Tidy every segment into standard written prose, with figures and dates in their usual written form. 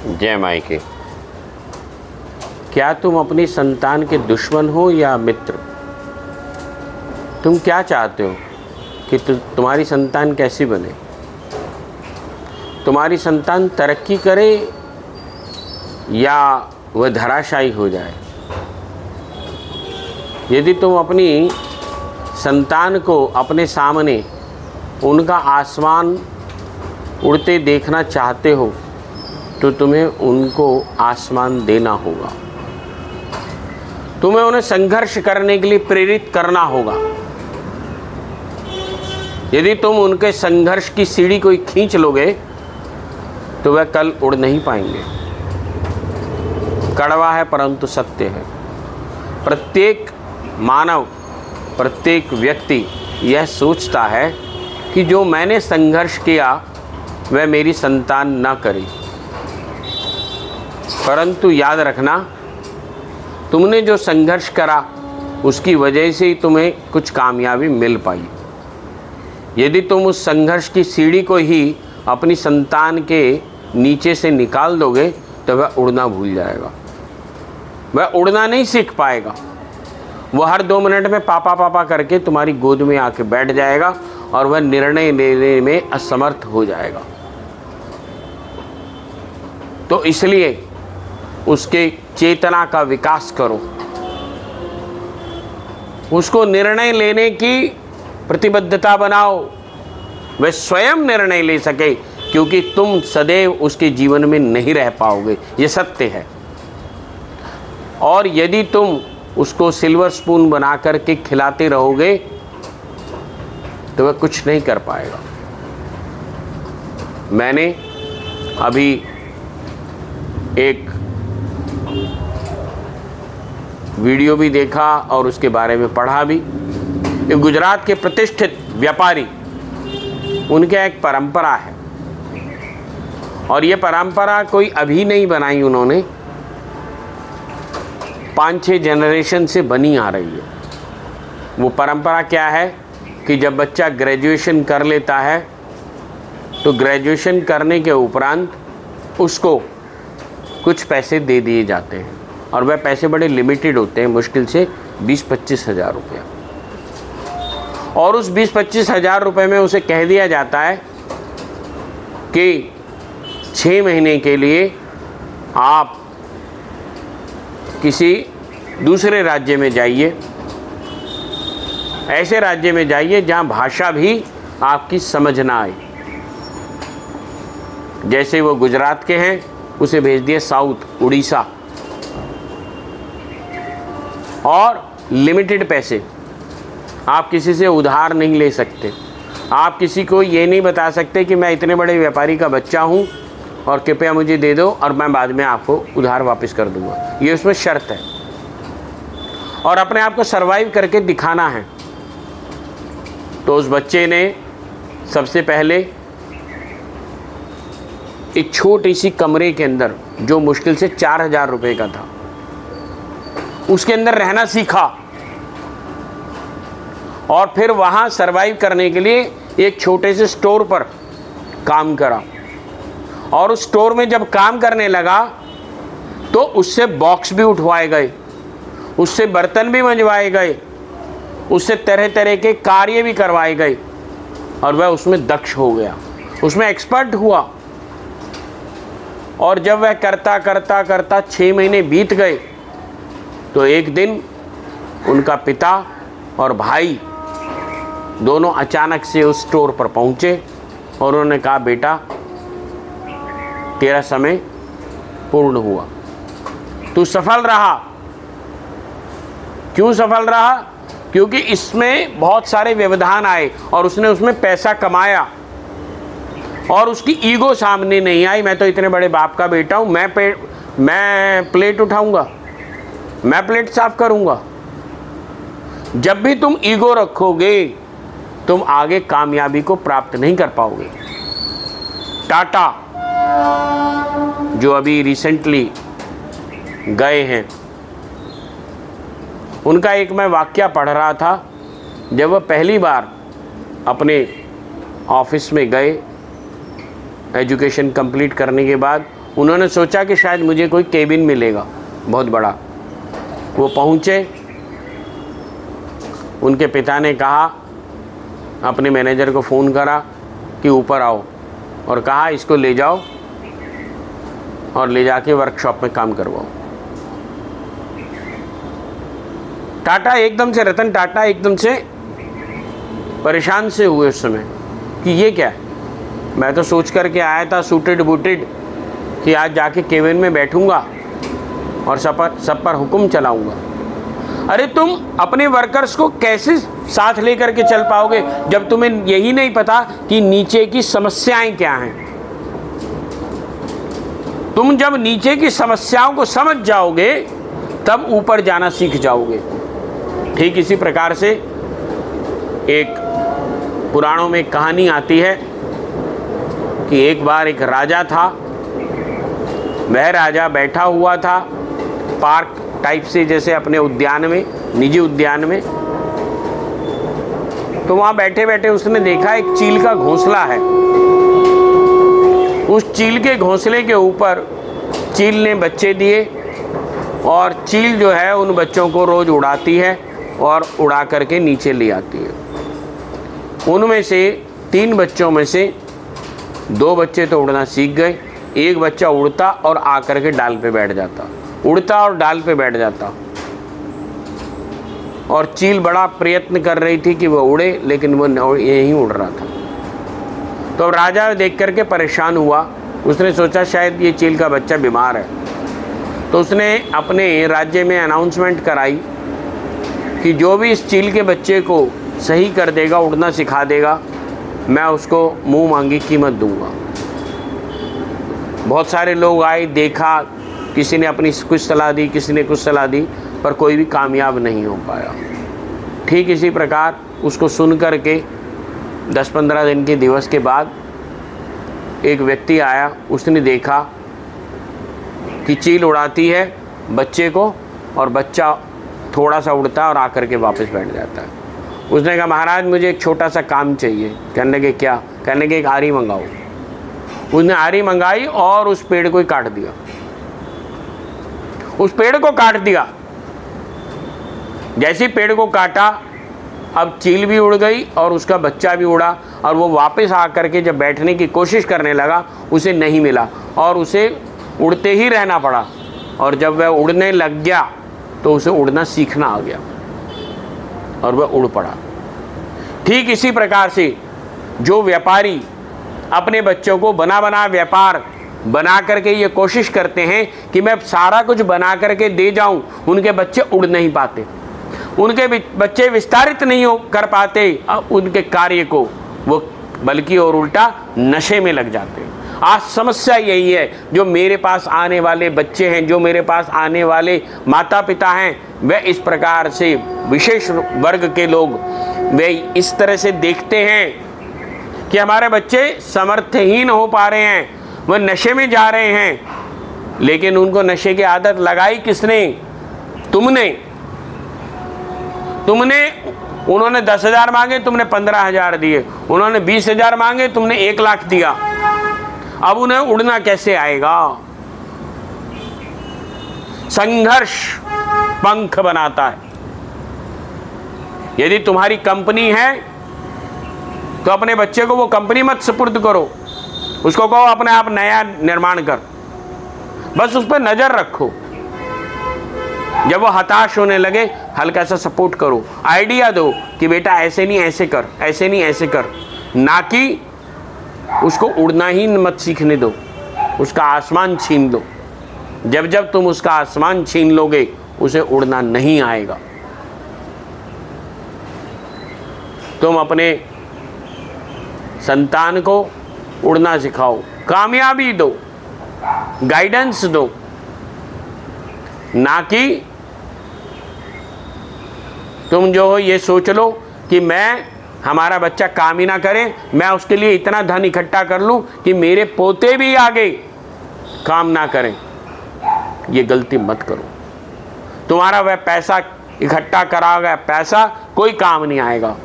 जय मायके। क्या तुम अपनी संतान के दुश्मन हो या मित्र? तुम क्या चाहते हो कि तुम्हारी संतान कैसी बने? तुम्हारी संतान तरक्की करे या वह धराशायी हो जाए? यदि तुम अपनी संतान को अपने सामने उनका आसमान उड़ते देखना चाहते हो तो तुम्हें उनको आसमान देना होगा। तुम्हें उन्हें संघर्ष करने के लिए प्रेरित करना होगा। यदि तुम उनके संघर्ष की सीढ़ी को खींच लोगे तो वह कल उड़ नहीं पाएंगे। कड़वा है परंतु सत्य है। प्रत्येक मानव, प्रत्येक व्यक्ति यह सोचता है कि जो मैंने संघर्ष किया वह मेरी संतान ना करे। परंतु याद रखना, तुमने जो संघर्ष करा उसकी वजह से ही तुम्हें कुछ कामयाबी मिल पाई। यदि तुम उस संघर्ष की सीढ़ी को ही अपनी संतान के नीचे से निकाल दोगे तो वह उड़ना भूल जाएगा। वह उड़ना नहीं सीख पाएगा। वह हर 2 मिनट में पापा पापा करके तुम्हारी गोद में आके बैठ जाएगा और वह निर्णय लेने में असमर्थ हो जाएगा। तो इसलिए उसके चेतना का विकास करो, उसको निर्णय लेने की प्रतिबद्धता बनाओ, वह स्वयं निर्णय ले सके, क्योंकि तुम सदैव उसके जीवन में नहीं रह पाओगे, ये सत्य है। और यदि तुम उसको सिल्वर स्पून बना करके खिलाते रहोगे तो वह कुछ नहीं कर पाएगा। मैंने अभी एक वीडियो भी देखा और उसके बारे में पढ़ा भी। एक गुजरात के प्रतिष्ठित व्यापारी, उनके एक परंपरा है और ये परंपरा कोई अभी नहीं बनाई उन्होंने, 5-6 जनरेशन से बनी आ रही है। वो परंपरा क्या है कि जब बच्चा ग्रेजुएशन कर लेता है तो ग्रेजुएशन करने के उपरांत उसको कुछ पैसे दे दिए जाते हैं और वह पैसे बड़े लिमिटेड होते हैं, मुश्किल से 20-25 हज़ार रुपया। और उस 20-25 हज़ार रुपये में उसे कह दिया जाता है कि 6 महीने के लिए आप किसी दूसरे राज्य में जाइए, ऐसे राज्य में जाइए जहाँ भाषा भी आपकी समझ ना आए। जैसे वो गुजरात के हैं, उसे भेज दिए साउथ, उड़ीसा, और लिमिटेड पैसे। आप किसी से उधार नहीं ले सकते। आप किसी को ये नहीं बता सकते कि मैं इतने बड़े व्यापारी का बच्चा हूँ और कृपया मुझे दे दो और मैं बाद में आपको उधार वापस कर दूंगा। ये उसमें शर्त है और अपने आप को सरवाइव करके दिखाना है। तो उस बच्चे ने सबसे पहले एक छोटी सी कमरे के अंदर, जो मुश्किल से 4,000 रुपये का था, उसके अंदर रहना सीखा और फिर वहाँ सरवाइव करने के लिए एक छोटे से स्टोर पर काम करा। और उस स्टोर में जब काम करने लगा तो उससे बॉक्स भी उठवाए गए, उससे बर्तन भी मंजवाए गए, उससे तरह तरह के कार्य भी करवाए गए और वह उसमें दक्ष हो गया, उसमें एक्सपर्ट हुआ। और जब वह करता करता करता 6 महीने बीत गए तो एक दिन उनका पिता और भाई दोनों अचानक से उस स्टोर पर पहुंचे और उन्होंने कहा, बेटा तेरा समय पूर्ण हुआ, तू सफल रहा। क्यों सफल रहा? क्योंकि इसमें बहुत सारे व्यवधान आए और उसने उसमें पैसा कमाया और उसकी ईगो सामने नहीं आई। मैं तो इतने बड़े बाप का बेटा हूं, मैं प्लेट उठाऊंगा, मैं प्लेट साफ करूंगा। जब भी तुम ईगो रखोगे तुम आगे कामयाबी को प्राप्त नहीं कर पाओगे। टाटा जो अभी रिसेंटली गए हैं, उनका एक मैं वाक्या पढ़ रहा था। जब वह पहली बार अपने ऑफिस में गए, एजुकेशन कंप्लीट करने के बाद उन्होंने सोचा कि शायद मुझे कोई केबिन मिलेगा बहुत बड़ा। वो पहुँचे, उनके पिता ने कहा, अपने मैनेजर को फ़ोन करा कि ऊपर आओ, और कहा इसको ले जाओ और ले जाके वर्कशॉप में काम करवाओ। टाटा एकदम से, रतन टाटा एकदम से परेशान से हुए उस समय कि ये क्या है। मैं तो सोच करके आया था सूटेड बूटेड कि आज जाके केबिन में बैठूंगा और सब पर हुक्म चलाऊंगा। अरे तुम अपने वर्कर्स को कैसे साथ लेकर के चल पाओगे जब तुम्हें यही नहीं पता कि नीचे की समस्याएं क्या हैं। तुम जब नीचे की समस्याओं को समझ जाओगे तब ऊपर जाना सीख जाओगे। ठीक इसी प्रकार से एक पुराणों में कहानी आती है कि एक बार एक राजा था। वह राजा बैठा हुआ था पार्क टाइप से, जैसे अपने उद्यान में, निजी उद्यान में। तो वहाँ बैठे बैठे उसने देखा एक चील का घोंसला है। उस चील के घोंसले के ऊपर चील ने बच्चे दिए और चील जो है उन बच्चों को रोज़ उड़ाती है और उड़ा करके नीचे ले आती है। उनमें से 3 बच्चों में से 2 बच्चे तो उड़ना सीख गए, एक बच्चा उड़ता और आकर के डाल पे बैठ जाता, उड़ता और डाल पे बैठ जाता। और चील बड़ा प्रयत्न कर रही थी कि वह उड़े, लेकिन वो यहीं उड़ रहा था। तो राजा देख करके परेशान हुआ। उसने सोचा शायद ये चील का बच्चा बीमार है। तो उसने अपने राज्य में अनाउंसमेंट कराई कि जो भी इस चील के बच्चे को सही कर देगा, उड़ना सिखा देगा, मैं उसको मुंह मांगी कीमत दूंगा। बहुत सारे लोग आए, देखा, किसी ने अपनी कुछ सलाह दी, किसी ने कुछ सलाह दी, पर कोई भी कामयाब नहीं हो पाया। ठीक इसी प्रकार उसको सुन कर के 10-15 दिन के दिवस के बाद एक व्यक्ति आया। उसने देखा कि चील उड़ाती है बच्चे को और बच्चा थोड़ा सा उड़ता है और आकर के वापस बैठ जाता है। उसने कहा महाराज मुझे एक छोटा सा काम चाहिए। कहने लगे क्या? कहने लगे एक आरी मंगाओ। उसने आरी मंगाई और उस पेड़ को ही काट दिया। उस पेड़ को काट दिया। जैसे पेड़ को काटा, अब चील भी उड़ गई और उसका बच्चा भी उड़ा, और वो वापस आकर के जब बैठने की कोशिश करने लगा उसे नहीं मिला और उसे उड़ते ही रहना पड़ा। और जब वह उड़ने लग गया तो उसे उड़ना सीखना आ गया और वह उड़ पड़ा। ठीक इसी प्रकार से जो व्यापारी अपने बच्चों को बना व्यापार बना करके ये कोशिश करते हैं कि मैं सारा कुछ बना करके दे जाऊं, उनके बच्चे उड़ नहीं पाते, उनके बच्चे विस्तारित नहीं कर पाते उनके कार्य को, वो बल्कि और उल्टा नशे में लग जाते हैं। आज समस्या यही है। जो मेरे पास आने वाले बच्चे हैं, जो मेरे पास आने वाले माता पिता हैं, वे इस प्रकार से विशेष वर्ग के लोग वे इस तरह से देखते हैं कि हमारे बच्चे समर्थहीन हो पा रहे हैं, वह नशे में जा रहे हैं। लेकिन उनको नशे की आदत लगाई किसने? तुमने। उन्होंने 10,000 मांगे, तुमने 15,000 दिए। उन्होंने 20,000 मांगे, तुमने 1 लाख दिया। अब उन्हें उड़ना कैसे आएगा? संघर्ष पंख बनाता है। यदि तुम्हारी कंपनी है तो अपने बच्चे को वो कंपनी मत सुपुर्द करो, उसको कहो अपने आप नया निर्माण कर, बस उस पर नजर रखो। जब वो हताश होने लगे हल्का सा सपोर्ट करो, आइडिया दो कि बेटा ऐसे नहीं ऐसे कर, ऐसे नहीं ऐसे कर, ना कि उसको उड़ना ही मत सीखने दो, उसका आसमान छीन दो। जब जब तुम उसका आसमान छीन लोगे उसे उड़ना नहीं आएगा। तुम अपने संतान को उड़ना सिखाओ, कामयाबी दो, गाइडेंस दो, ना कि तुम जो हो ये सोच लो कि हमारा बच्चा काम ही ना करे, मैं उसके लिए इतना धन इकट्ठा कर लूं कि मेरे पोते भी आगे काम ना करें। ये गलती मत करो। तुम्हारा वह पैसा इकट्ठा करा गया पैसा कोई काम नहीं आएगा।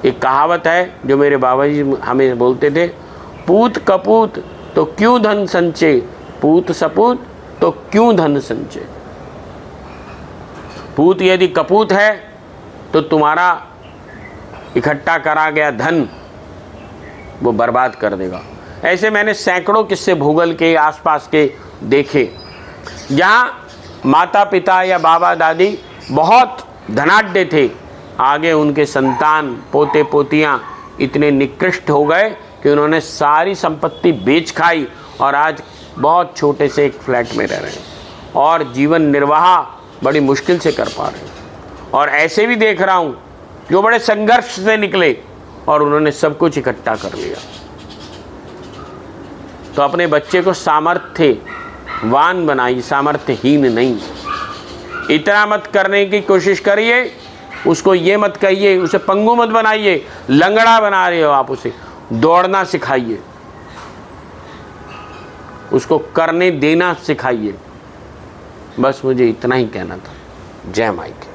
एक कहावत है जो मेरे बाबा जी हमें बोलते थे, पूत कपूत तो क्यों धन संचय, पूत सपूत तो क्यों धन संचय। पूत यदि कपूत है तो तुम्हारा इकट्ठा करा गया धन वो बर्बाद कर देगा। ऐसे मैंने सैकड़ों किस्से भूगोल के आसपास के देखे, जहाँ माता पिता या बाबा दादी बहुत धनाढ्य थे, आगे उनके संतान पोते पोतियाँ इतने निकृष्ट हो गए कि उन्होंने सारी संपत्ति बेच खाई और आज बहुत छोटे से एक फ्लैट में रह रहे हैं और जीवन निर्वाह बड़ी मुश्किल से कर पा रहे हैं। और ऐसे भी देख रहा हूँ जो बड़े संघर्ष से निकले और उन्होंने सब कुछ इकट्ठा कर लिया। तो अपने बच्चे को सामर्थ्यवान बनाइए, सामर्थ्यहीन नहीं। इतना मत करने की कोशिश करिए, उसको ये मत कहिए, उसे पंगु मत बनाइए, लंगड़ा बना रहे हो आप उसे। दौड़ना सिखाइए, उसको करने देना सिखाइए। बस मुझे इतना ही कहना था। जय माई के।